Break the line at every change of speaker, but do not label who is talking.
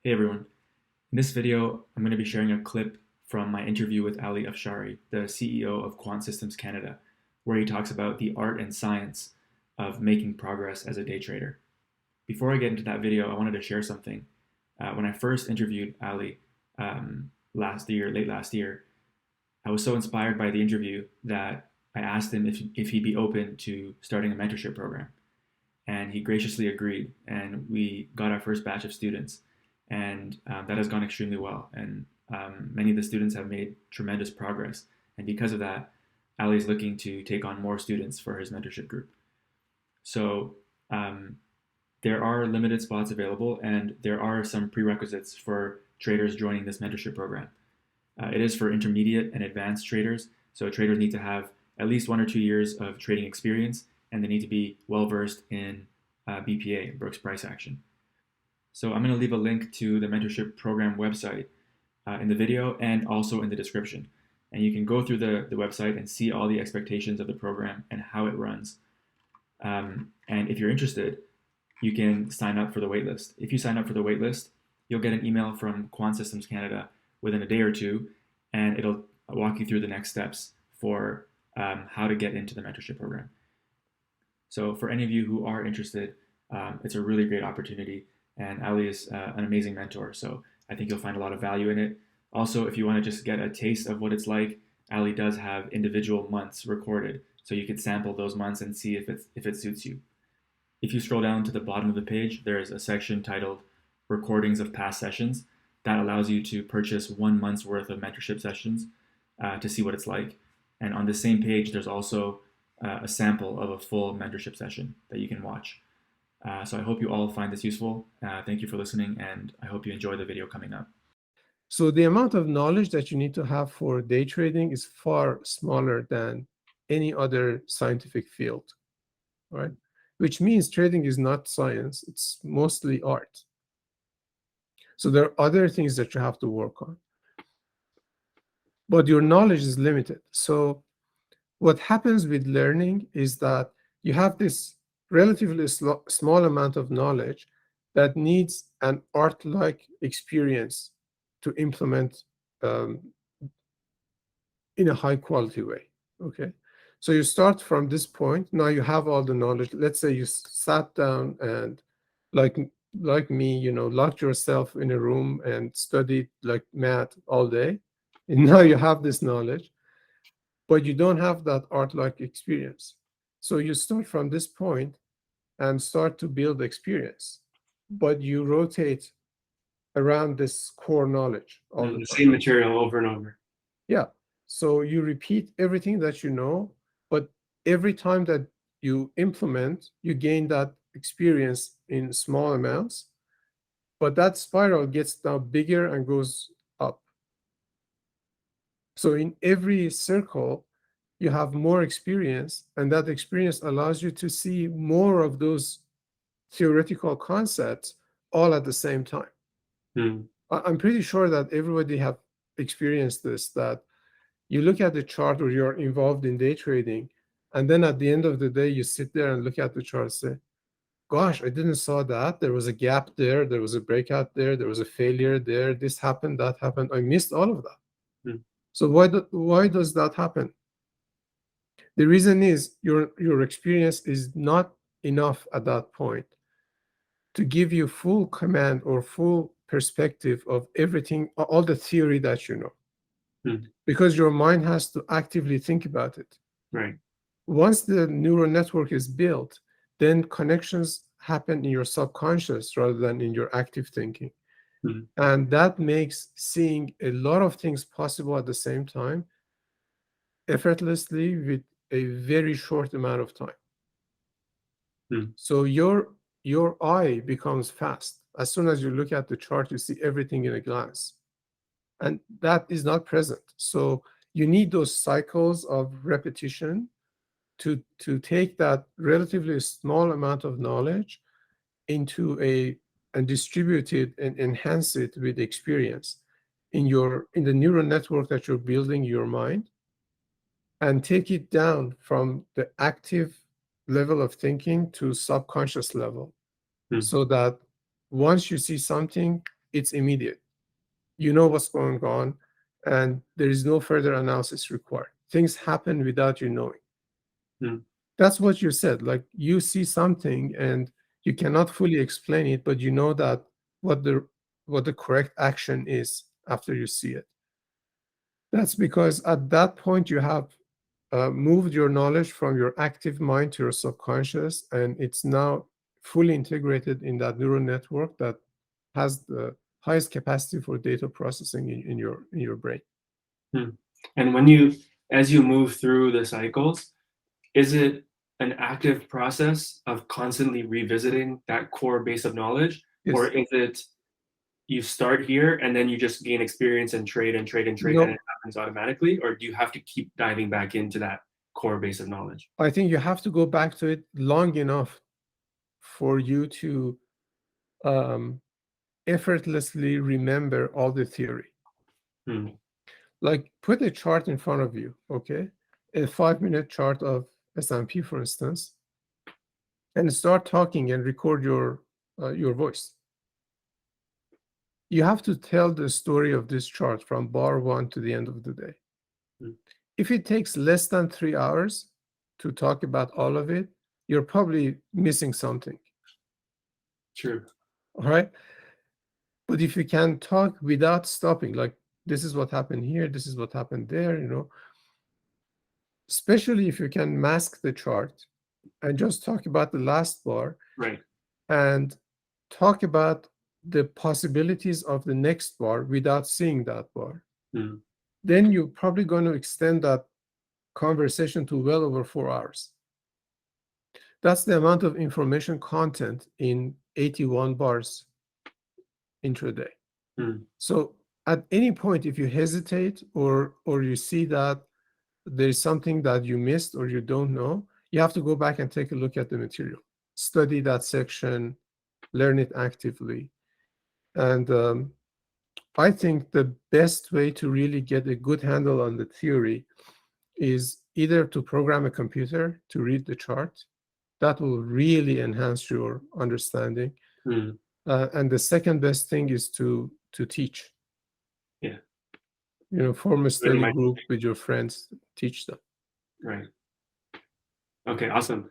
Hey everyone. In this video, I'm going to be sharing a clip from my interview with Ali Afshari, the CEO of Quant Systems Canada, where he talks about the art and science of making progress as a day trader. Before I get into that video, I wanted to share something. When I first interviewed Ali late last year, I was so inspired by the interview that I asked him if he'd be open to starting a mentorship program. And he graciously agreed, and we got our first batch of students, and that has gone extremely well. And many of the students have made tremendous progress, and because of that, Ali is looking to take on more students for his mentorship group. So there are limited spots available, and there are some prerequisites for traders joining this mentorship program. It is for intermediate and advanced traders, so traders need to have at least 1 or 2 years of trading experience, and they need to be well versed in BPA, Brooks Price Action. So I'm going to leave a link to the mentorship program website in the video and also in the description. And you can go through the website and see all the expectations of the program and how it runs. And if you're interested, you can sign up for the waitlist. If you sign up for the waitlist, you'll get an email from Quant Systems Canada within a day or two, and it'll walk you through the next steps for how to get into the mentorship program. So for any of you who are interested, it's a really great opportunity, and Ali is an amazing mentor, so I think you'll find a lot of value in it. Also, if you want to just get a taste of what it's like, Ali does have individual months recorded, so you can sample those months and see if it suits you. If you scroll down to the bottom of the page, there's a section titled Recordings of Past Sessions. That allows you to purchase 1 month's worth of mentorship sessions to see what it's like. And on the same page, there's also a sample of a full mentorship session that you can watch. So I hope you all find this useful. Thank you for listening, and I hope you enjoy the video coming up.
So the amount of knowledge that you need to have for day trading is far smaller than any other scientific field, right? Which means trading is not science, it's mostly art. So there are other things that you have to work on. But your knowledge is limited. So what happens with learning is that you have this relatively small amount of knowledge that needs an art-like experience to implement in a high-quality way, okay? So you start from this point. Now you have all the knowledge. Let's say you sat down and like me, locked yourself in a room and studied like mad all day. And now you have this knowledge, but you don't have that art-like experience. So you start from this point and start to build experience, but you rotate around this core knowledge all the
same material over and over.
Yeah. So you repeat everything that you know, but every time that you implement, you gain that experience in small amounts, but that spiral gets now bigger and goes up. So in every circle, you have more experience, and that experience allows you to see more of those theoretical concepts all at the same time. I'm pretty sure that everybody have experienced this, that you look at the chart or you're involved in day trading, and then at the end of the day, you sit there and look at the chart and say, gosh, I didn't saw that. There was a gap there. There was a breakout there. There was a failure there. This happened, that happened. I missed all of that. So why does that happen? The reason is your experience is not enough at that point to give you full command or full perspective of everything, all the theory that you know. Because your mind has to actively think about it.
Right.
Once the neural network is built, then connections happen in your subconscious rather than in your active thinking. And that makes seeing a lot of things possible at the same time effortlessly with a very short amount of time. So your eye becomes fast. As soon as you look at the chart, you see everything in a glance. And that is not present. So you need those cycles of repetition to take that relatively small amount of knowledge into and distribute it and enhance it with experience in the neural network that you're building in your mind, and take it down from the active level of thinking to subconscious level. So that once you see something, it's immediate. You know what's going on, and there is no further analysis required. Things happen without you knowing.
Hmm.
That's what you said. Like, you see something and you cannot fully explain it, but you know that what the correct action is after you see it. That's because at that point you have moved your knowledge from your active mind to your subconscious, and it's now fully integrated in that neural network that has the highest capacity for data processing in your brain.
Hmm. And as you move through the cycles, is it an active process of constantly revisiting that core base of knowledge?
Yes.
Or is it you start here and then you just gain experience and trade and trade and trade
No.
and it happens automatically? Or do you have to keep diving back into that core base of knowledge?
I think you have to go back to it long enough for you to effortlessly remember all the theory.
Hmm.
Like, put a chart in front of you, okay? A 5-minute chart of S&P, for instance, and start talking and record your voice. You have to tell the story of this chart from bar one to the end of the day.
Hmm.
If it takes less than 3 hours to talk about all of it, you're probably missing something.
True.
All right. But if you can talk without stopping, like, this is what happened here, this is what happened there, especially if you can mask the chart and just talk about the last bar
Right.
and talk about the possibilities of the next bar without seeing that bar,
Hmm.
then you're probably going to extend that conversation to well over 4 hours. That's the amount of information content in 81 bars intraday.
Hmm.
So at any point, if you hesitate or you see that there's something that you missed or you don't know, you have to go back and take a look at the material, study that section, learn it actively. And I think the best way to really get a good handle on the theory is either to program a computer to read the chart. That will really enhance your understanding.
Hmm.
And the second best thing is to teach.
Yeah.
Form a
Good
study
reminder.
group with your friends, teach them.
Right. Okay, awesome.